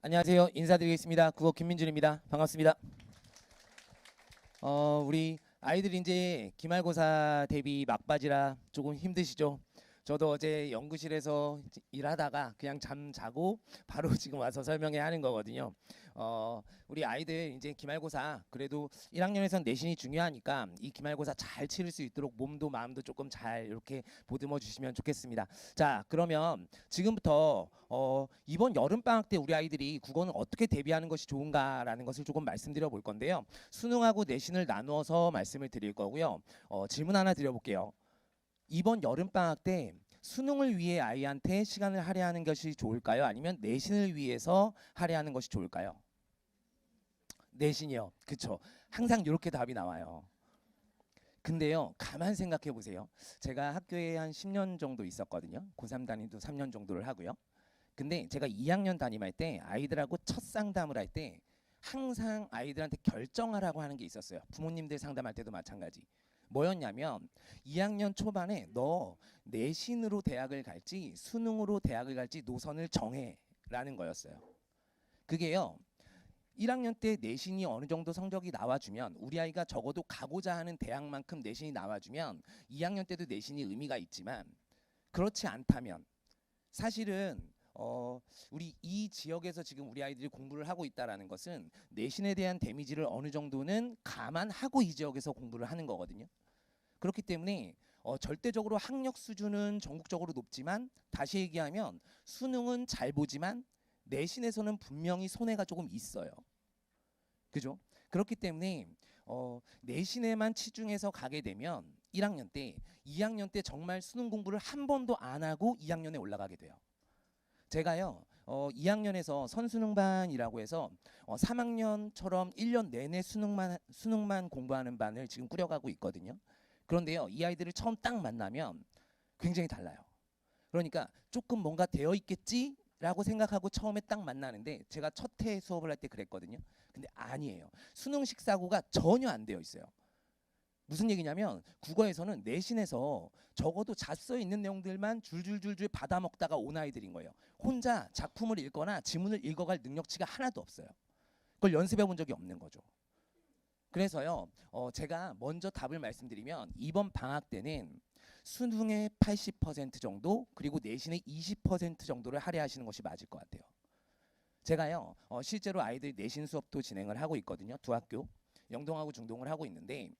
안녕하세요. 인사드리겠습니다. 국어 김민준입니다. 반갑습니다. 우리 아이들이 이제 기말고사 대비 막바지라 조금 힘드시죠? 저도 어제 연구실에서 일하다가 그냥 잠 자고 바로 지금 와서 설명회 하는 거거든요. 우리 아이들 이제 기말고사 그래도 1학년에선 내신이 중요하니까 이 기말고사 잘 치를 수 있도록 몸도 마음도 조금 잘 이렇게 보듬어 주시면 좋겠습니다. 자, 그러면 지금부터 이번 여름 방학 때 우리 아이들이 국어는 어떻게 대비하는 것이 좋은가라는 것을 조금 말씀드려 볼 건데요. 수능하고 내신을 나누어서 말씀을 드릴 거고요. 질문 하나 드려볼게요. 이번 여름 방학 때 수능을 위해 아이한테 시간을 할애하는 것이 좋을까요? 아니면 내신을 위해서 할애하는 것이 좋을까요? 내신이요. 그쵸. 항상 이렇게 답이 나와요. 근데요, 가만 생각해 보세요. 제가 학교에 한 10년 정도 있었거든요. 고3 담임도 3년 정도를 하고요. 근데 제가 2학년 담임할 때 아이들하고 첫 상담을 할 때 항상 아이들한테 결정하라고 하는 게 있었어요. 부모님들 상담할 때도 마찬가지. 뭐였냐면 2학년 초반에 너 내신으로 대학을 갈지 수능으로 대학을 갈지 노선을 정해라는 거였어요. 그게요. 1학년 때 내신이 어느 정도 성적이 나와주면 우리 아이가 적어도 가고자 하는 대학만큼 내신이 나와주면 2학년 때도 내신이 의미가 있지만 그렇지 않다면 사실은 우리 이 지역에서 지금 우리 아이들이 공부를 하고 있다라는 것은 내신에 대한 데미지를 어느 정도는 감안하고 이 지역에서 공부를 하는 거거든요. 그렇기 때문에 절대적으로 학력 수준은 전국적으로 높지만 다시 얘기하면 수능은 잘 보지만 내신에서는 분명히 손해가 조금 있어요. 그죠? 그렇기 때문에 내신에만 치중해서 가게 되면 1학년 때, 2학년 때 정말 수능 공부를 한 번도 안 하고 2학년에 올라가게 돼요. 제가요 2학년에서 선수능반이라고 해서 3학년처럼 1년 내내 수능만 공부하는 반을 지금 꾸려가고 있거든요. 그런데요 이 아이들을 처음 딱 만나면 굉장히 달라요. 그러니까 조금 뭔가 되어 있겠지라고 생각하고 처음에 딱 만나는데 제가 첫 해 수업을 할 때 그랬거든요. 근데 아니에요. 수능식 사고가 전혀 안 되어 있어요. 무슨 얘기냐면 국어에서는 내신에서 적어도 잣서에 있는 내용들만 줄줄줄줄 받아먹다가 온 아이들인 거예요. 혼자 작품을 읽거나 지문을 읽어갈 능력치가 하나도 없어요. 그걸 연습해 본 적이 없는 거죠. 그래서요 제가 먼저 답을 말씀드리면 이번 방학 때는 수능의 80% 정도 그리고 내신의 20% 정도를 할애하시는 것이 맞을 것 같아요. 제가요 실제로 아이들 내신 수업도 진행을 하고 있거든요. 두 학교 영동하고 중동을 하고 있는데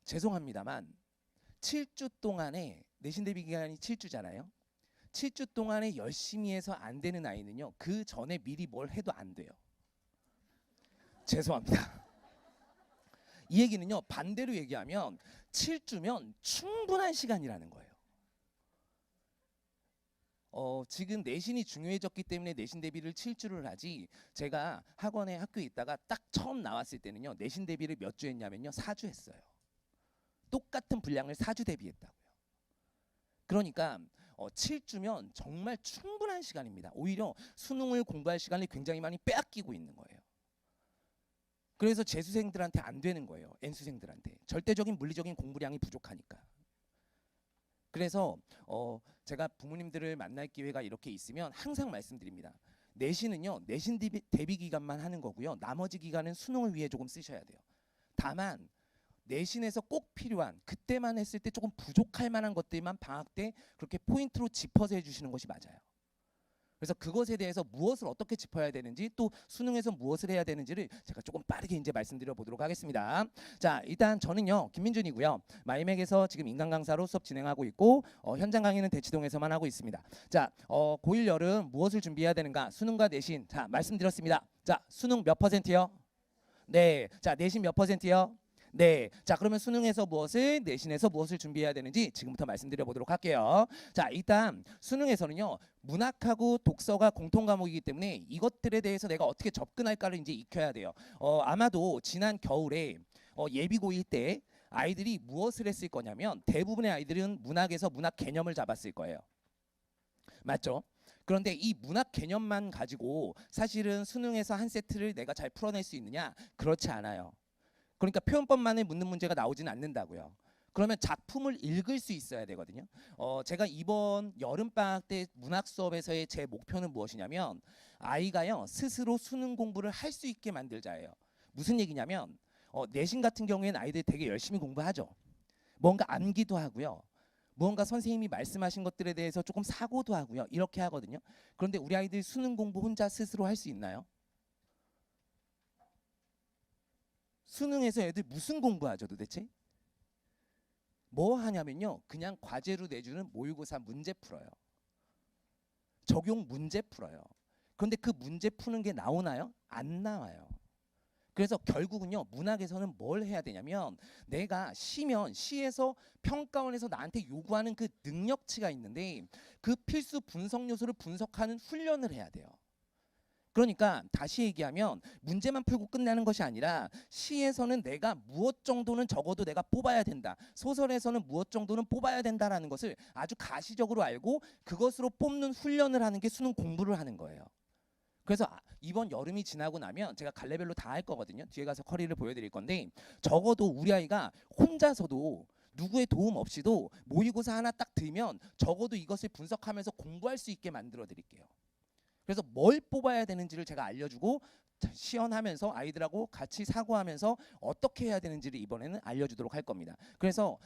죄송합니다만 7주 동안에 내신 대비 기간이 7주잖아요. 7주 동안에 열심히 해서 안 되는 아이는요 그 전에 미리 뭘 해도 안 돼요. 죄송합니다. 이 얘기는요 반대로 얘기하면 7주면 충분한 시간이라는 거예요. 지금 내신이 중요해졌기 때문에 내신 대비를 7주를 하지 제가 학원에 학교에 있다가 딱 처음 나왔을 때는요 내신 대비를 몇 주 했냐면요 4주 했어요. 똑같은 분량을 4주 대비했다고요. 그러니까 7주면 정말 충분한 시간입니다. 오히려 수능을 공부할 시간을 굉장히 많이 빼앗기고 있는 거예요. 그래서 재수생들한테 안 되는 거예요. N수생들한테. 절대적인 물리적인 공부량이 부족하니까. 그래서 제가 부모님들을 만날 기회가 이렇게 있으면 항상 말씀드립니다. 내신은요. 내신 대비 기간만 하는 거고요. 나머지 기간은 수능을 위해 조금 쓰셔야 돼요. 다만 내신에서 꼭 필요한 그때만 했을 때 조금 부족할 만한 것들만 방학 때 그렇게 포인트로 짚어서 해주시는 것이 맞아요. 그래서 그것에 대해서 무엇을 어떻게 짚어야 되는지 또 수능에서 무엇을 해야 되는지를 제가 조금 빠르게 이제 말씀드려 보도록 하겠습니다. 자, 일단 저는요 김민준이고요. 마이맥에서 지금 인강 강사로 수업 진행하고 있고 현장 강의는 대치동에서만 하고 있습니다. 자, 고1 여름 무엇을 준비해야 되는가? 수능과 내신. 자, 말씀드렸습니다. 자, 수능 몇 %요? 네. 자, 내신 몇 %요? 네. 자, 그러면 수능에서 무엇을 내신에서 무엇을 준비해야 되는지 지금부터 말씀드려 보도록 할게요. 자, 일단 수능에서는요. 문학하고 독서가 공통 과목이기 때문에 이것들에 대해서 내가 어떻게 접근할까를 이제 익혀야 돼요. 아마도 지난 겨울에 예비고일 때 아이들이 무엇을 했을 거냐면 대부분의 아이들은 문학에서 문학 개념을 잡았을 거예요. 맞죠? 그런데 이 문학 개념만 가지고 사실은 수능에서 한 세트를 내가 잘 풀어낼 수 있느냐? 그렇지 않아요. 그러니까 표현법만을 묻는 문제가 나오지는 않는다고요. 그러면 작품을 읽을 수 있어야 되거든요. 제가 이번 여름방학 때 문학 수업에서의 제 목표는 무엇이냐면 아이가요 스스로 수능 공부를 할 수 있게 만들자예요. 무슨 얘기냐면 내신 같은 경우에는 아이들이 되게 열심히 공부하죠. 뭔가 암기도 하고요. 무언가 선생님이 말씀하신 것들에 대해서 조금 사고도 하고요. 이렇게 하거든요. 그런데 우리 아이들 수능 공부 혼자 스스로 할 수 있나요? 수능에서 애들 무슨 공부하죠 도대체? 뭐 하냐면요. 그냥 과제로 내주는 모의고사 문제 풀어요. 적용 문제 풀어요. 그런데 그 문제 푸는 게 나오나요? 안 나와요. 그래서 결국은요 문학에서는 뭘 해야 되냐면 내가 시면 시에서 평가원에서 나한테 요구하는 그 능력치가 있는데 그 필수 분석 요소를 분석하는 훈련을 해야 돼요. 그러니까 다시 얘기하면 문제만 풀고 끝나는 것이 아니라 시에서는 내가 무엇 정도는 적어도 내가 뽑아야 된다. 소설에서는 무엇 정도는 뽑아야 된다라는 것을 아주 가시적으로 알고 그것으로 뽑는 훈련을 하는 게 수능 공부를 하는 거예요. 그래서 이번 여름이 지나고 나면 제가 갈래별로 다 할 거거든요. 뒤에 가서 커리를 보여드릴 건데 적어도 우리 아이가 혼자서도 누구의 도움 없이도 모의고사 하나 딱 들면 적어도 이것을 분석하면서 공부할 수 있게 만들어 드릴게요. 그래서 뭘 뽑아야 되는지를 제가 알려주고 시연하면서 아이들하고 같이 사고하면서 어떻게 해야 되는지를 이번에는 알려주도록 할 겁니다. 그래서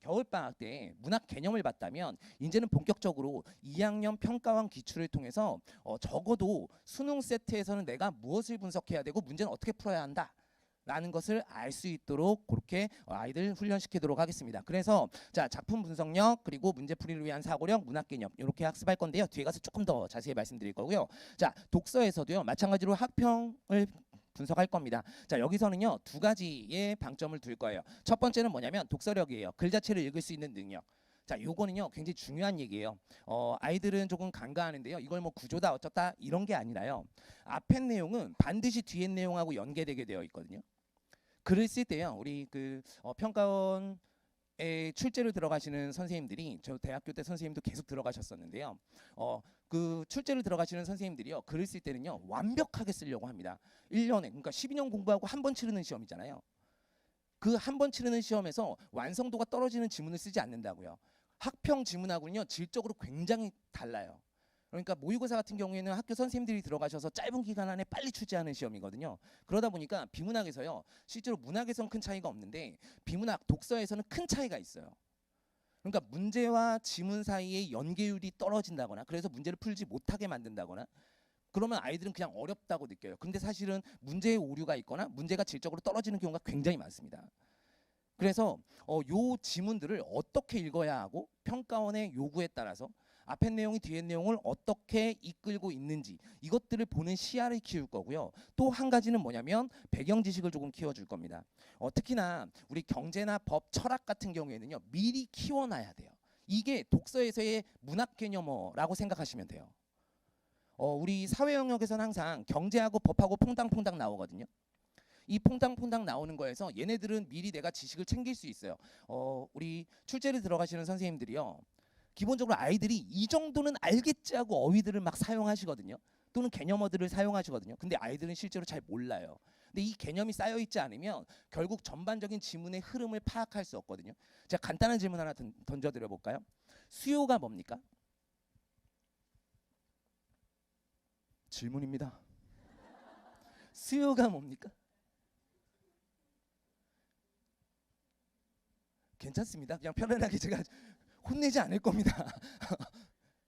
겨울방학 때 문학 개념을 봤다면 이제는 본격적으로 2학년 평가원 기출을 통해서 적어도 수능 세트에서는 내가 무엇을 분석해야 되고 문제는 어떻게 풀어야 한다 라는 것을 알 수 있도록 그렇게 아이들 훈련시키도록 하겠습니다. 그래서 자 작품 분석력 그리고 문제풀이를 위한 사고력 문학 개념 이렇게 학습할 건데요. 뒤에 가서 조금 더 자세히 말씀드릴 거고요. 자 독서에서도요 마찬가지로 학평을 분석할 겁니다. 자 여기서는요 두 가지의 방점을 둘 거예요. 첫 번째는 뭐냐면 독서력이에요. 글 자체를 읽을 수 있는 능력. 자 요거는요 굉장히 중요한 얘기예요. 아이들은 조금 간과하는데요. 이걸 뭐 구조다 어쩌다 이런 게 아니라요. 앞에 내용은 반드시 뒤에 내용하고 연계되게 되어 있거든요. 글을 쓸 때요 우리 평가원에 출제를 들어가시는 선생님들이 저 대학교 때 선생님도 계속 들어가셨었는데요 그 출제를 들어가시는 선생님들이요 글을 쓸 때는요 완벽하게 쓰려고 합니다. 1년에 그러니까 12년 공부하고 한 번 치르는 시험이잖아요. 그 한 번 치르는 시험에서 완성도가 떨어지는 지문을 쓰지 않는다고요. 학평 지문하고는요 질적으로 굉장히 달라요. 그러니까 모의고사 같은 경우에는 학교 선생님들이 들어가셔서 짧은 기간 안에 빨리 출제하는 시험이거든요. 그러다 보니까 비문학에서요. 실제로 문학에서는 큰 차이가 없는데 비문학, 독서에서는 큰 차이가 있어요. 그러니까 문제와 지문 사이의 연계율이 떨어진다거나 그래서 문제를 풀지 못하게 만든다거나 그러면 아이들은 그냥 어렵다고 느껴요. 근데 사실은 문제의 오류가 있거나 문제가 질적으로 떨어지는 경우가 굉장히 많습니다. 그래서 요 지문들을 어떻게 읽어야 하고 평가원의 요구에 따라서 앞에 내용이 뒤에 내용을 어떻게 이끌고 있는지 이것들을 보는 시야를 키울 거고요. 또 한 가지는 뭐냐면 배경 지식을 조금 키워줄 겁니다. 특히나 우리 경제나 법, 철학 같은 경우에는요. 미리 키워놔야 돼요. 이게 독서에서의 문학 개념어라고 생각하시면 돼요. 우리 사회 영역에서는 항상 경제하고 법하고 퐁당퐁당 나오거든요. 이 퐁당퐁당 나오는 거에서 얘네들은 미리 내가 지식을 챙길 수 있어요. 우리 출제를 들어가시는 선생님들이요. 기본적으로 아이들이 이 정도는 알겠지 하고 어휘들을 막 사용하시거든요. 또는 개념어들을 사용하시거든요. 근데 아이들은 실제로 잘 몰라요. 근데 이 개념이 쌓여 있지 않으면 결국 전반적인 지문의 흐름을 파악할 수 없거든요. 제가 간단한 질문 하나 던져드려 볼까요? 수요가 뭡니까? 질문입니다. 수요가 뭡니까? 괜찮습니다. 그냥 편안하게 제가 혼내지 않을 겁니다.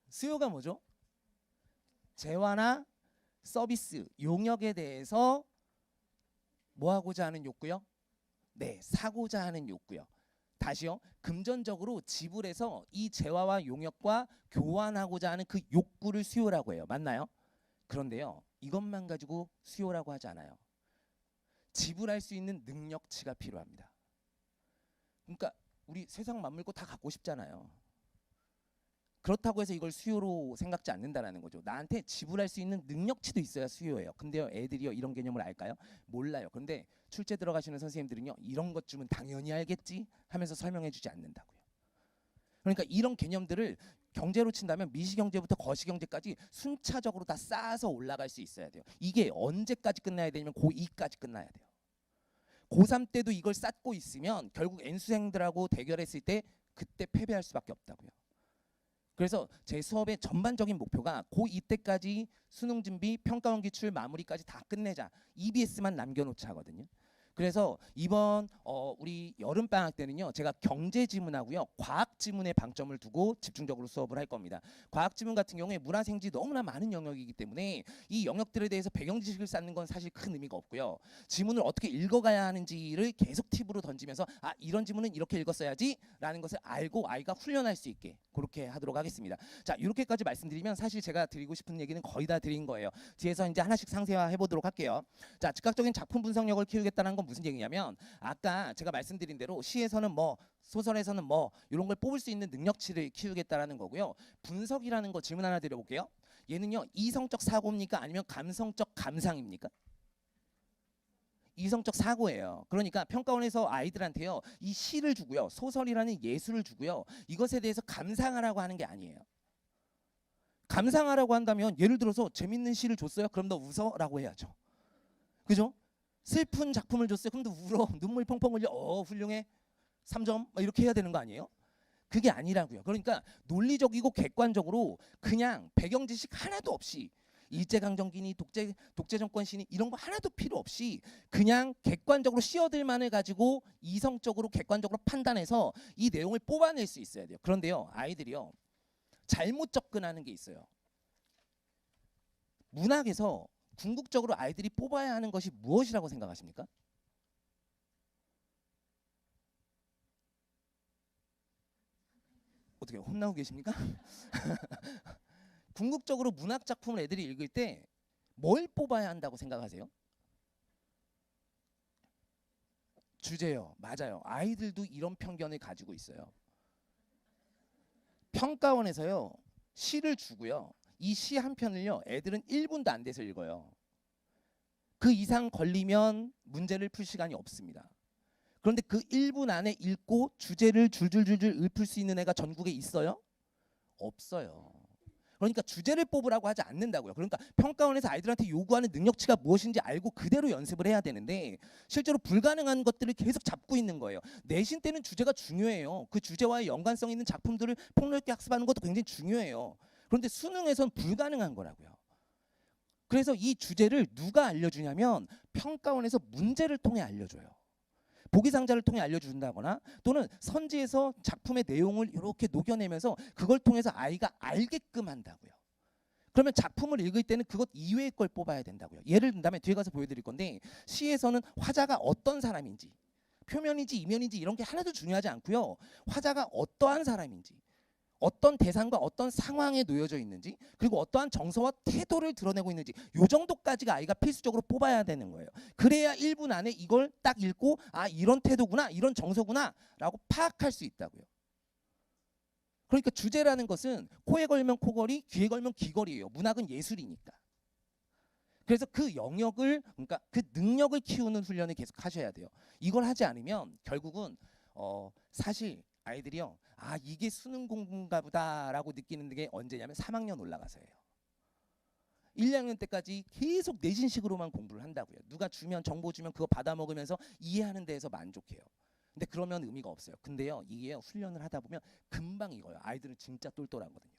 수요가 뭐죠? 재화나 서비스, 용역에 대해서 뭐 하고자 하는 욕구요? 네, 사고자 하는 욕구요. 다시요. 금전적으로 지불해서 이 재화와 용역과 교환하고자 하는 그 욕구를 수요라고 해요. 맞나요? 그런데요. 이것만 가지고 수요라고 하지 않아요. 지불할 수 있는 능력치가 필요합니다. 그러니까 우리 세상 만물고 다 갖고 싶잖아요. 그렇다고 해서 이걸 수요로 생각지 않는다라는 거죠. 나한테 지불할 수 있는 능력치도 있어야 수요예요. 근데요, 애들이요 이런 개념을 알까요? 몰라요. 그런데 출제 들어가시는 선생님들은요 이런 것쯤은 당연히 알겠지 하면서 설명해주지 않는다고요. 그러니까 이런 개념들을 경제로 친다면 미시경제부터 거시경제까지 순차적으로 다 쌓아서 올라갈 수 있어야 돼요. 이게 언제까지 끝나야 되냐면 고2까지 끝나야 돼요. 고3 때도 이걸 쌓고 있으면 결국 N수생들하고 대결했을 때 그때 패배할 수밖에 없다고요. 그래서 제 수업의 전반적인 목표가 고2 때까지 수능 준비, 평가원 기출 마무리까지 다 끝내자. EBS만 남겨놓자 하거든요. 그래서 이번 우리 여름 방학 때는요, 제가 경제 지문하고요, 과학 지문에 방점을 두고 집중적으로 수업을 할 겁니다. 과학 지문 같은 경우에 문화생지 너무나 많은 영역이기 때문에 이 영역들에 대해서 배경 지식을 쌓는 건 사실 큰 의미가 없고요. 지문을 어떻게 읽어가야 하는지를 계속 팁으로 던지면서 아, 이런 지문은 이렇게 읽었어야지라는 것을 알고 아이가 훈련할 수 있게 그렇게 하도록 하겠습니다. 자, 이렇게까지 말씀드리면 사실 제가 드리고 싶은 얘기는 거의 다 드린 거예요. 뒤에서 이제 하나씩 상세화해 보도록 할게요. 자, 즉각적인 작품 분석력을 키우겠다는 건 무슨 얘기냐면 아까 제가 말씀드린 대로 시에서는 뭐 소설에서는 뭐 이런 걸 뽑을 수 있는 능력치를 키우겠다라는 거고요. 분석이라는 거 질문 하나 드려볼게요. 얘는요, 이성적 사고입니까? 아니면 감성적 감상입니까? 이성적 사고예요. 그러니까 평가원에서 아이들한테요, 이 시를 주고요, 소설이라는 예술을 주고요, 이것에 대해서 감상하라고 하는 게 아니에요. 감상하라고 한다면 예를 들어서 재밌는 시를 줬어요? 그럼 너 웃어? 라고 해야죠. 그죠? 슬픈 작품을 줬어요. 그럼 너 울어. 눈물 펑펑 흘려. 훌륭해. 3점. 이렇게 해야 되는 거 아니에요? 그게 아니라고요. 그러니까 논리적이고 객관적으로 그냥 배경 지식 하나도 없이 일제강점기니 독재 정권 시니 이런 거 하나도 필요 없이 그냥 객관적으로 씨어들만을 가지고 이성적으로 객관적으로 판단해서 이 내용을 뽑아낼 수 있어야 돼요. 그런데요, 아이들이요, 잘못 접근하는 게 있어요. 문학에서 궁극적으로 아이들이 뽑아야 하는 것이 무엇이라고 생각하십니까? 어떻게 혼나고 계십니까? 궁극적으로 문학 작품을 애들이 읽을 때 뭘 뽑아야 한다고 생각하세요? 주제요. 맞아요. 아이들도 이런 편견을 가지고 있어요. 평가원에서요, 시를 주고요, 이 시 한 편을요, 애들은 1분도 안 돼서 읽어요. 그 이상 걸리면 문제를 풀 시간이 없습니다. 그런데 그 1분 안에 읽고 주제를 줄줄줄줄 읊을 수 있는 애가 전국에 있어요? 없어요. 그러니까 주제를 뽑으라고 하지 않는다고요. 그러니까 평가원에서 아이들한테 요구하는 능력치가 무엇인지 알고 그대로 연습을 해야 되는데 실제로 불가능한 것들을 계속 잡고 있는 거예요. 내신 때는 주제가 중요해요. 그 주제와의 연관성 있는 작품들을 폭넓게 학습하는 것도 굉장히 중요해요. 그런데 수능에선 불가능한 거라고요. 그래서 이 주제를 누가 알려주냐면 평가원에서 문제를 통해 알려줘요. 보기 상자를 통해 알려준다거나 또는 선지에서 작품의 내용을 이렇게 녹여내면서 그걸 통해서 아이가 알게끔 한다고요. 그러면 작품을 읽을 때는 그것 이외의 걸 뽑아야 된다고요. 예를 든다면 뒤에 가서 보여드릴 건데 시에서는 화자가 어떤 사람인지 표면인지 이면인지 이런 게 하나도 중요하지 않고요. 화자가 어떠한 사람인지 어떤 대상과 어떤 상황에 놓여져 있는지 그리고 어떠한 정서와 태도를 드러내고 있는지 요 정도까지가 아이가 필수적으로 뽑아야 되는 거예요. 그래야 1분 안에 이걸 딱 읽고 아, 이런 태도구나, 이런 정서구나 라고 파악할 수 있다고요. 그러니까 주제라는 것은 코에 걸면 코걸이, 귀에 걸면 귀걸이에요. 문학은 예술이니까. 그래서 그 영역을, 그러니까 그 능력을 키우는 훈련을 계속 하셔야 돼요. 이걸 하지 않으면 결국은 사실 아이들이요, 아, 이게 수능 공부인가 보다라고 느끼는 게 언제냐면 3학년 올라가서예요. 1, 2학년 때까지 계속 내신식으로만 공부를 한다고요. 누가 주면, 정보 주면 그거 받아 먹으면서 이해하는 데에서 만족해요. 근데 그러면 의미가 없어요. 근데요, 이게 훈련을 하다 보면 금방 익어요. 아이들은 진짜 똘똘하거든요.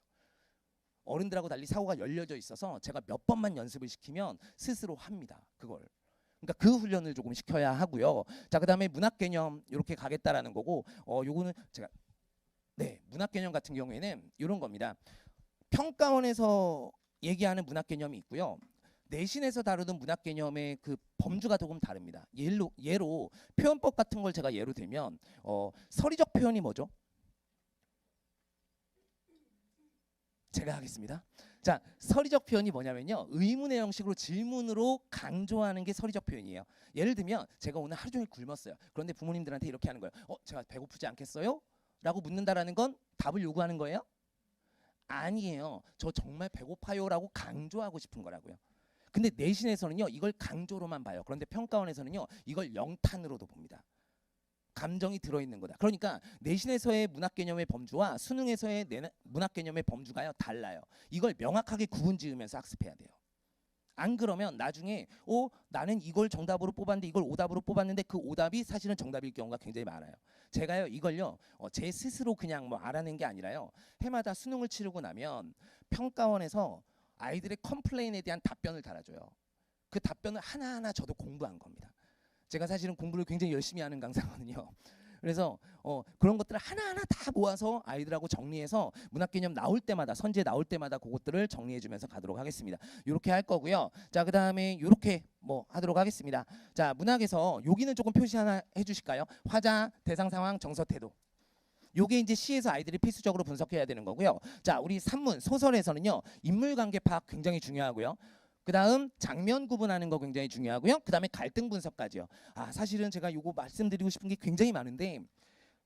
어른들하고 달리 사고가 열려져 있어서 제가 몇 번만 연습을 시키면 스스로 합니다. 그걸. 그러니까 그 훈련을 조금 시켜야 하고요. 자, 그다음에 문학 개념 이렇게 가겠다라는 거고, 요거는 제가 문학 개념 같은 경우에는 이런 겁니다. 평가원에서 얘기하는 문학 개념이 있고요. 내신에서 다루는 문학 개념의 그 범주가 조금 다릅니다. 예로 표현법 같은 걸 제가 예로 들면 서리적 표현이 뭐죠? 제가 하겠습니다. 자, 서리적 표현이 뭐냐면요, 의문의 형식으로 질문으로 강조하는 게 서리적 표현이에요. 예를 들면 제가 오늘 하루 종일 굶었어요. 그런데 부모님들한테 이렇게 하는 거예요. 제가 배고프지 않겠어요? 라고 묻는다라는 건 답을 요구하는 거예요? 아니에요. 저 정말 배고파요 라고 강조하고 싶은 거라고요. 근데 내신에서는요, 이걸 강조로만 봐요. 그런데 평가원에서는요, 이걸 영탄으로도 봅니다. 감정이 들어있는 거다. 그러니까 내신에서의 문학 개념의 범주와 수능에서의 문학 개념의 범주가요, 달라요. 이걸 명확하게 구분 지으면서 학습해야 돼요. 안 그러면 나중에 나는 이걸 정답으로 뽑았는데 이걸 오답으로 뽑았는데 그 오답이 사실은 정답일 경우가 굉장히 많아요. 제가요 이걸요 제 스스로 그냥 뭐 알아낸 게 아니라요. 해마다 수능을 치르고 나면 평가원에서 아이들의 컴플레인에 대한 답변을 달아줘요. 그 답변을 하나하나 저도 공부한 겁니다. 제가 사실은 공부를 굉장히 열심히 하는 강사거든요. 그래서 그런 것들을 하나하나 다 모아서 아이들하고 정리해서 문학개념 나올 때마다 선제 나올 때마다 그것들을 정리해주면서 가도록 하겠습니다. 이렇게 할 거고요. 자, 그 다음에 이렇게 뭐 하도록 하겠습니다. 자, 문학에서 여기는 조금 표시 하나 해주실까요? 화자, 대상 상황, 정서 태도. 요게 이제 시에서 아이들이 필수적으로 분석해야 되는 거고요. 자, 우리 산문 소설에서는요 인물 관계 파악 굉장히 중요하고요. 그 다음 장면 구분하는 거 굉장히 중요하고요. 그 다음에 갈등 분석까지요. 사실은 제가 요거 말씀드리고 싶은 게 굉장히 많은데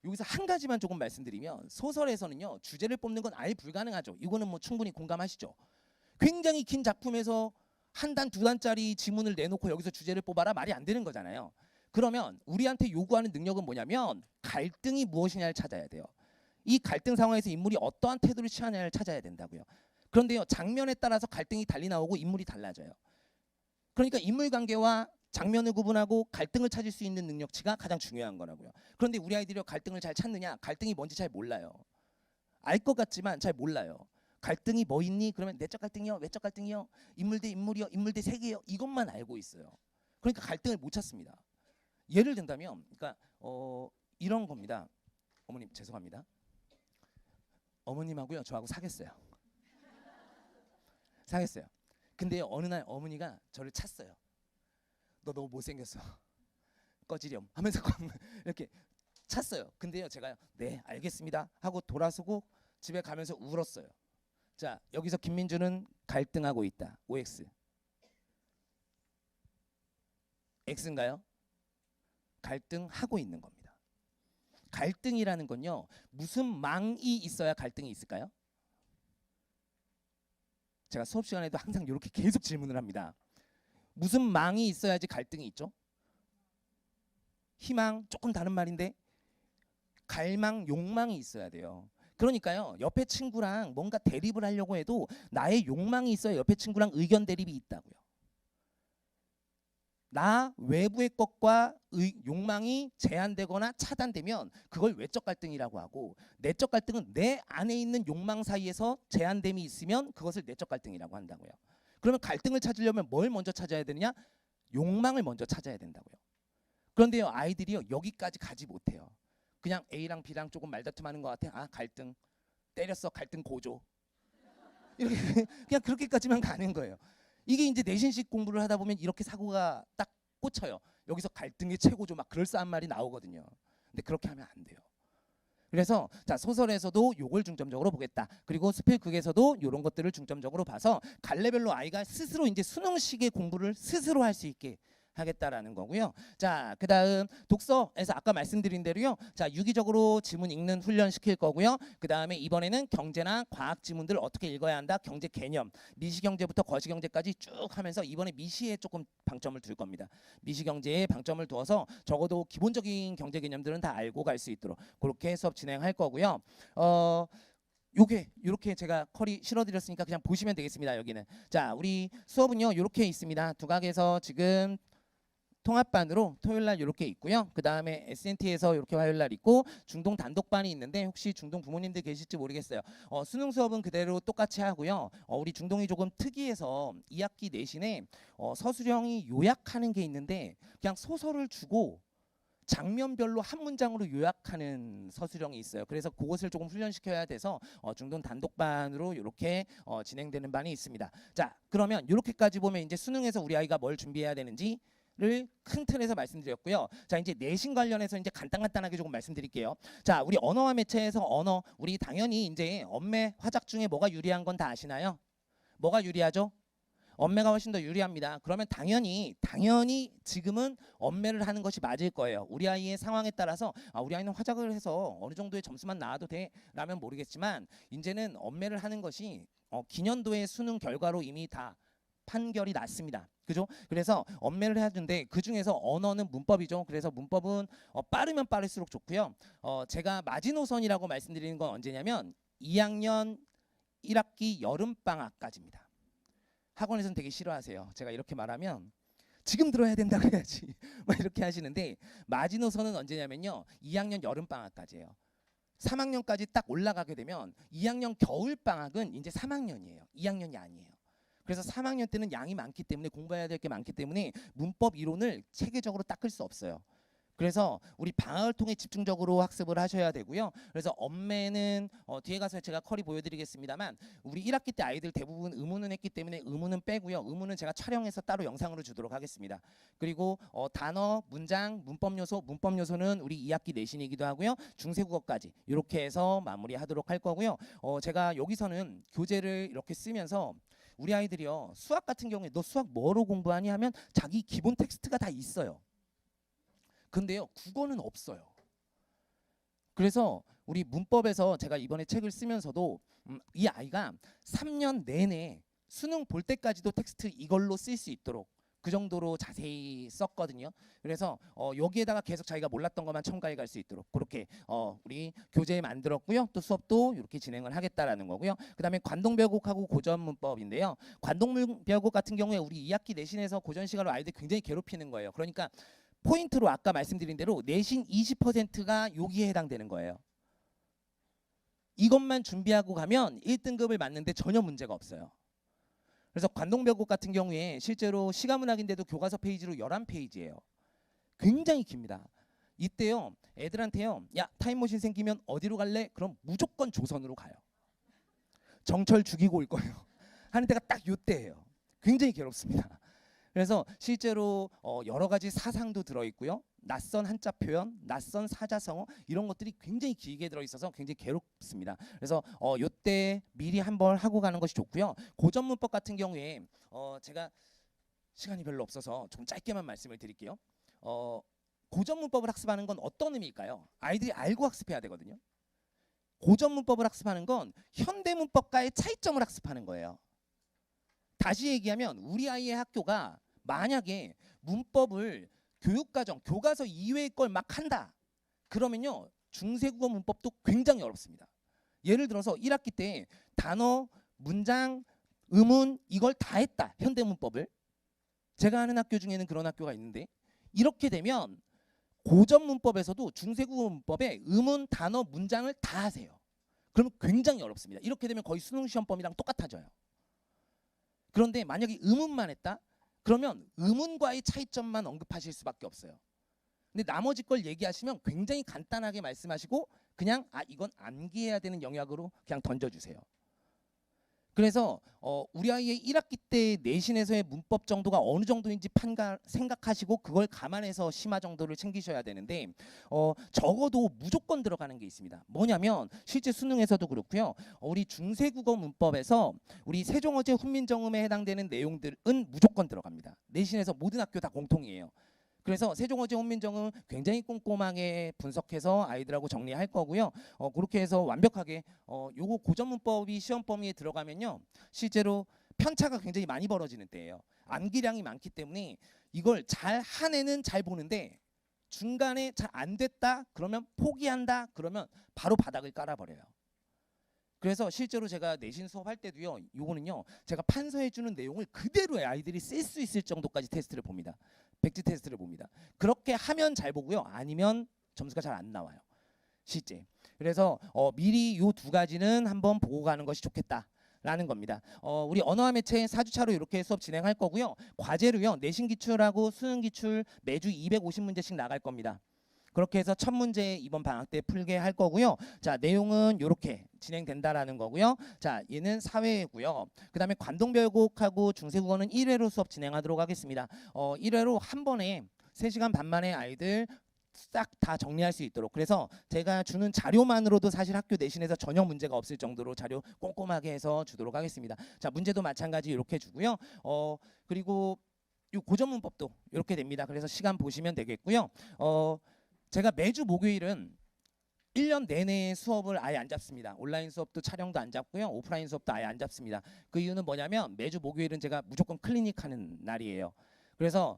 여기서 한 가지만 조금 말씀드리면 소설에서는요 주제를 뽑는 건 아예 불가능하죠. 이거는 뭐 충분히 공감하시죠. 굉장히 긴 작품에서 한 단, 두 단짜리 지문을 내놓고 여기서 주제를 뽑아라 말이 안 되는 거잖아요. 그러면 우리한테 요구하는 능력은 뭐냐면 갈등이 무엇이냐를 찾아야 돼요. 이 갈등 상황에서 인물이 어떠한 태도를 취하냐를 찾아야 된다고요. 그런데요 장면에 따라서 갈등이 달리 나오고 인물이 달라져요. 그러니까 인물 관계와 장면을 구분하고 갈등을 찾을 수 있는 능력치가 가장 중요한 거라고요. 그런데 우리 아이들이 갈등을 잘 찾느냐? 갈등이 뭔지 잘 몰라요. 알 것 같지만 잘 몰라요. 갈등이 뭐 있니? 그러면 내적 갈등이요, 외적 갈등이요, 인물 대 인물이요, 인물 대 세계요, 이것만 알고 있어요. 그러니까 갈등을 못 찾습니다. 예를 든다면 그러니까 이런 겁니다. 어머님 죄송합니다. 어머님하고요 저하고 사귀었어요. 사귀었어요. 근데 어느 날 어머니가 저를 찼어요. 너 너무 못생겼어. 꺼지렴 하면서 이렇게 찼어요. 근데요 제가 네 알겠습니다 하고 돌아서고 집에 가면서 울었어요. 자 여기서 김민주는 갈등하고 있다. OX. X인가요? 갈등하고 있는 겁니다. 갈등이라는 건요 무슨 망이 있어야 갈등이 있을까요? 제가 수업 시간에도 항상 이렇게 계속 질문을 합니다. 무슨 망이 있어야지 갈등이 있죠? 희망 조금 다른 말인데 갈망, 욕망이 있어야 돼요. 그러니까요 옆에 친구랑 뭔가 대립을 하려고 해도 나의 욕망이 있어야 옆에 친구랑 의견 대립이 있다고요. 나 외부의 것과 욕망이 제한되거나 차단되면 그걸 외적 갈등이라고 하고 내적 갈등은 내 안에 있는 욕망 사이에서 제한됨이 있으면 그것을 내적 갈등이라고 한다고요. 그러면 갈등을 찾으려면 뭘 먼저 찾아야 되느냐? 욕망을 먼저 찾아야 된다고요. 그런데요 아이들이요 여기까지 가지 못해요. 그냥 A랑 B랑 조금 말다툼하는 것 같아. 갈등 때렸어. 갈등 고조. 이렇게 그냥 그렇게까지만 가는 거예요. 이게 이제 내신식 공부를 하다 보면 이렇게 사고가 딱 꽂혀요. 여기서 갈등의 최고조 막 그럴싸한 말이 나오거든요. 근데 그렇게 하면 안 돼요. 그래서 자 소설에서도 요걸 중점적으로 보겠다. 그리고 스필극에서도 이런 것들을 중점적으로 봐서 갈래별로 아이가 스스로 이제 수능식의 공부를 스스로 할 수 있게 하겠다라는 거고요. 자, 그다음 독서에서 아까 말씀드린 대로요. 자, 유기적으로 지문 읽는 훈련 시킬 거고요. 그다음에 이번에는 경제나 과학 지문들을 어떻게 읽어야 한다. 경제 개념, 미시경제부터 거시경제까지 쭉 하면서 이번에 미시에 조금 방점을 둘 겁니다. 미시경제에 방점을 두어서 적어도 기본적인 경제 개념들은 다 알고 갈 수 있도록 그렇게 수업 진행할 거고요. 요게 이렇게 제가 컬이 실어드렸으니까 그냥 보시면 되겠습니다. 여기는 자 우리 수업은요 이렇게 있습니다. 두각에서 지금 통합반으로 토요일날 이렇게 있고요. 그 다음에 SNT에서 이렇게 화요일날 있고 중동 단독반이 있는데 혹시 중동 부모님들 계실지 모르겠어요. 수능 수업은 그대로 똑같이 하고요. 우리 중동이 조금 특이해서 2학기 내신에 서술형이 요약하는 게 있는데 그냥 소설을 주고 장면별로 한 문장으로 요약하는 서술형이 있어요. 그래서 그것을 조금 훈련시켜야 돼서 중동 단독반으로 이렇게 진행되는 반이 있습니다. 자 그러면 이렇게까지 보면 이제 수능에서 우리 아이가 뭘 준비해야 되는지 를 큰 틀에서 말씀드렸고요. 자 이제 내신 관련해서 이제 간단하게 조금 말씀드릴게요. 자 우리 언어와 매체에서 언어 우리 당연히 이제 언매 화작 중에 뭐가 유리한 건 다 아시나요? 뭐가 유리하죠? 언매가 훨씬 더 유리합니다. 그러면 당연히 지금은 언매를 하는 것이 맞을 거예요. 우리 아이의 상황에 따라서 우리 아이는 화작을 해서 어느 정도의 점수만 나와도 돼 라면 모르겠지만 이제는 언매를 하는 것이 기년도의 수능 결과로 이미 다 판결이 났습니다. 그죠? 그래서 언매를 해야 되는데 그 중에서 언어는 문법이죠. 그래서 문법은 빠르면 빠를수록 좋고요. 제가 마지노선이라고 말씀드리는 건 언제냐면 2학년 1학기 여름방학까지입니다. 학원에서는 되게 싫어하세요. 제가 이렇게 말하면 지금 들어야 된다 그래야지 막 이렇게 하시는데, 마지노선은 언제냐면요, 2학년 여름방학까지예요. 3학년까지 딱 올라가게 되면 2학년 겨울방학은 이제 3학년이에요. 2학년이 아니에요. 그래서 3학년 때는 양이 많기 때문에, 공부해야 될 게 많기 때문에 문법 이론을 체계적으로 닦을 수 없어요. 그래서 우리 방학을 통해 집중적으로 학습을 하셔야 되고요. 그래서 엄매는 뒤에 가서 제가 커리 보여드리겠습니다만, 우리 1학기 때 아이들 대부분 의문은 했기 때문에 의문은 빼고요. 의문은 제가 촬영해서 따로 영상으로 주도록 하겠습니다. 그리고 단어, 문장, 문법 요소는 우리 2학기 내신이기도 하고요. 중세국어까지 이렇게 해서 마무리하도록 할 거고요. 제가 여기서는 교재를 이렇게 쓰면서 우리 아이들이요, 수학 같은 경우에 너 수학 뭐로 공부하니 하면 자기 기본 텍스트가 다 있어요. 근데요, 국어는 없어요. 그래서 우리 문법에서 제가 이번에 책을 쓰면서도 이 아이가 3년 내내 수능 볼 때까지도 텍스트 이걸로 쓸 수 있도록 그 정도로 자세히 썼거든요. 그래서 여기에다가 계속 자기가 몰랐던 것만 첨가해 갈 수 있도록 그렇게 우리 교재 만들었고요. 또 수업도 이렇게 진행을 하겠다라는 거고요. 그다음에 관동별곡하고 고전문법인데요. 관동별곡 같은 경우에 우리 2학기 내신에서 고전 시간으로 아이들 굉장히 괴롭히는 거예요. 그러니까 포인트로 아까 말씀드린 대로 내신 20%가 여기에 해당되는 거예요. 이것만 준비하고 가면 1등급을 맞는데 전혀 문제가 없어요. 그래서 관동별곡 같은 경우에 실제로 시가문학인데도 교과서 페이지로 11페이지예요. 굉장히 깁니다. 이때요, 애들한테요, 야, 타임머신 생기면 어디로 갈래? 그럼 무조건 조선으로 가요. 정철 죽이고 올 거예요. 하는 때가 딱 이때예요. 굉장히 괴롭습니다. 그래서 실제로 여러 가지 사상도 들어있고요. 낯선 한자 표현, 낯선 사자성어 이런 것들이 굉장히 길게 들어있어서 굉장히 괴롭습니다. 그래서 요때 미리 한번 하고 가는 것이 좋고요. 고전문법 같은 경우에 제가 시간이 별로 없어서 좀 짧게만 말씀을 드릴게요. 고전문법을 학습하는 건 어떤 의미일까요? 아이들이 알고 학습해야 되거든요. 고전문법을 학습하는 건 현대문법과의 차이점을 학습하는 거예요. 다시 얘기하면 우리 아이의 학교가 만약에 문법을 교육과정, 교과서 이외의 걸 막 한다. 그러면요, 중세국어 문법도 굉장히 어렵습니다. 예를 들어서 1학기 때 단어, 문장, 의문 이걸 다 했다. 현대문법을. 제가 아는 학교 중에는 그런 학교가 있는데, 이렇게 되면 고전문법에서도 중세국어 문법에 의문, 단어, 문장을 다 하세요. 그러면 굉장히 어렵습니다. 이렇게 되면 거의 수능시험범위랑 똑같아져요. 그런데 만약에 의문만 했다? 그러면 의문과의 차이점만 언급하실 수밖에 없어요. 근데 나머지 걸 얘기하시면 굉장히 간단하게 말씀하시고 그냥 이건 암기해야 되는 영역으로 그냥 던져주세요. 그래서 우리 아이의 1학기 때 내신에서의 문법 정도가 어느 정도인지 생각하시고 그걸 감안해서 심화 정도를 챙기셔야 되는데, 적어도 무조건 들어가는 게 있습니다. 뭐냐면 실제 수능에서도 그렇고요. 우리 중세국어 문법에서 우리 세종어제 훈민정음에 해당되는 내용들은 무조건 들어갑니다. 내신에서 모든 학교 다 공통이에요. 그래서 세종어제 훈민정음 굉장히 꼼꼼하게 분석해서 아이들하고 정리할 거고요. 그렇게 해서 완벽하게 요거 고전문법이 시험 범위에 들어가면요, 실제로 편차가 굉장히 많이 벌어지는 때예요. 암기량이 많기 때문에 이걸 잘 한 애는 잘 보는데 중간에 잘 안 됐다 그러면 포기한다 그러면 바로 바닥을 깔아버려요. 그래서 실제로 제가 내신 수업할 때도요, 요거는요, 제가 판서해주는 내용을 그대로 아이들이 쓸 수 있을 정도까지 테스트를 봅니다. 백지 테스트를 봅니다. 그렇게 하면 잘 보고요, 아니면 점수가 잘 안 나와요, 실제. 그래서 미리 요 두 가지는 한번 보고 가는 것이 좋겠다라는 겁니다. 우리 언어와 매체 4주차로 이렇게 수업 진행할 거고요. 과제로요, 내신 기출하고 수능 기출 매주 250문제씩 나갈 겁니다. 그렇게 해서 첫 문제 이번 방학 때 풀게 할 거고요. 자, 내용은 이렇게 진행된다라는 거고요. 자, 얘는 사회고요. 그다음에 관동별곡하고 중세국어는 1회로 수업 진행하도록 하겠습니다. 1회로 한 번에 3시간 반 만에 아이들 싹 다 정리할 수 있도록, 그래서 제가 주는 자료만으로도 사실 학교 내신에서 전혀 문제가 없을 정도로 자료 꼼꼼하게 해서 주도록 하겠습니다. 자, 문제도 마찬가지 이렇게 주고요. 그리고 이 고전문법도 이렇게 됩니다. 그래서 시간 보시면 되겠고요. 제가 매주 목요일은 1년 내내 수업을 아예 안 잡습니다. 온라인 수업도 촬영도 안 잡고요. 오프라인 수업도 아예 안 잡습니다. 그 이유는 뭐냐면 매주 목요일은 제가 무조건 클리닉 하는 날이에요. 그래서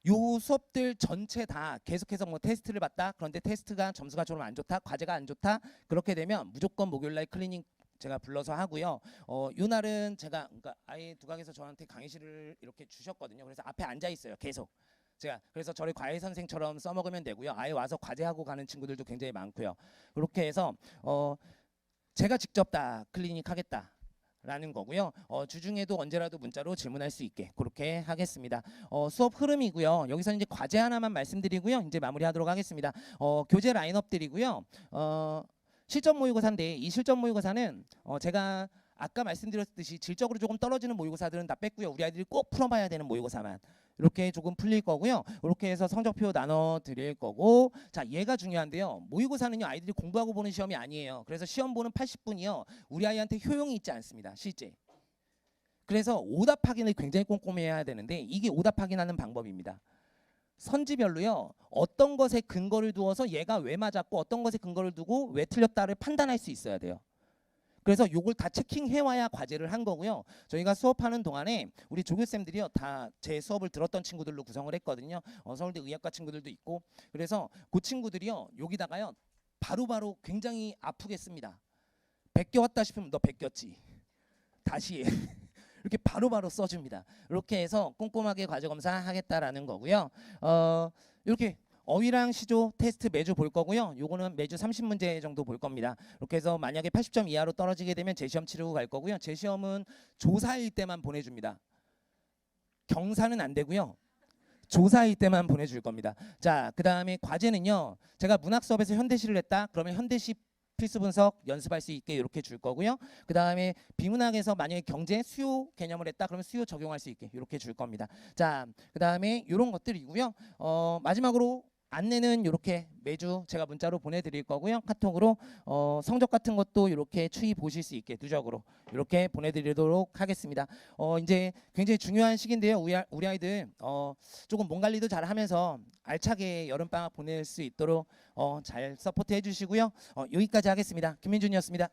요 수업들 전체 다 계속해서 뭐 테스트를 봤다. 그런데 테스트가 점수가 좀 안 좋다. 과제가 안 좋다. 그렇게 되면 무조건 목요일 날 클리닉 제가 불러서 하고요. 요 날은 제가 그러니까 아예 두각에서 저한테 강의실을 이렇게 주셨거든요. 그래서 앞에 앉아 있어요. 계속. 제가 그래서 저를 과외 선생처럼 써먹으면 되고요. 아예 와서 과제하고 가는 친구들도 굉장히 많고요. 그렇게 해서 제가 직접 다 클리닉 하겠다라는 거고요. 주중에도 언제라도 문자로 질문할 수 있게 그렇게 하겠습니다. 수업 흐름이고요. 여기서 이제 과제 하나만 말씀드리고요. 이제 마무리하도록 하겠습니다. 교재 라인업들이고요. 실전 모의고사인데 이 실전 모의고사는 제가 아까 말씀드렸듯이 질적으로 조금 떨어지는 모의고사들은 다 뺐고요. 우리 아이들이 꼭 풀어봐야 되는 모의고사만 이렇게 조금 풀릴 거고요. 이렇게 해서 성적표 나눠 드릴 거고, 자 얘가 중요한데요. 모의고사는요 아이들이 공부하고 보는 시험이 아니에요. 그래서 시험 보는 80분이요 우리 아이한테 효용이 있지 않습니다. 실제. 그래서 오답 확인을 굉장히 꼼꼼해야 되는데 이게 오답 확인하는 방법입니다. 선지별로요 어떤 것에 근거를 두어서 얘가 왜 맞았고 어떤 것에 근거를 두고 왜 틀렸다를 판단할 수 있어야 돼요. 그래서 요걸 다 체킹해 와야 과제를 한 거고요. 저희가 수업하는 동안에 우리 조교쌤들이요 다 제 수업을 들었던 친구들로 구성을 했거든요. 서울대 의학과 친구들도 있고. 그래서 그 친구들이요 여기다가요 바로바로 굉장히 아프게 씁니다. 베껴왔다 싶으면 너 베꼈지 다시 해. 이렇게 바로바로 써줍니다. 이렇게 해서 꼼꼼하게 과제 검사하겠다라는 거고요. 이렇게 어휘랑 시조 테스트 매주 볼 거고요. 요거는 매주 30문제 정도 볼 겁니다. 이렇게 해서 만약에 80점 이하로 떨어지게 되면 재시험 치르고 갈 거고요. 재시험은 조사일 때만 보내줍니다. 경사는 안 되고요. 조사일 때만 보내줄 겁니다. 자, 그 다음에 과제는요. 제가 문학 수업에서 현대시를 했다. 그러면 현대시 필수 분석 연습할 수 있게 이렇게 줄 거고요. 그 다음에 비문학에서 만약에 경제 수요 개념을 했다. 그러면 수요 적용할 수 있게 이렇게 줄 겁니다. 자, 그 다음에 이런 것들이고요. 마지막으로 안내는 이렇게 매주 제가 문자로 보내드릴 거고요. 카톡으로 성적 같은 것도 이렇게 추이 보실 수 있게 누적으로 이렇게 보내드리도록 하겠습니다. 이제 굉장히 중요한 시기인데요. 우리 아이들 조금 몸 관리도 잘 하면서 알차게 여름방학 보낼 수 있도록 잘 서포트 해주시고요. 여기까지 하겠습니다. 김민준이었습니다.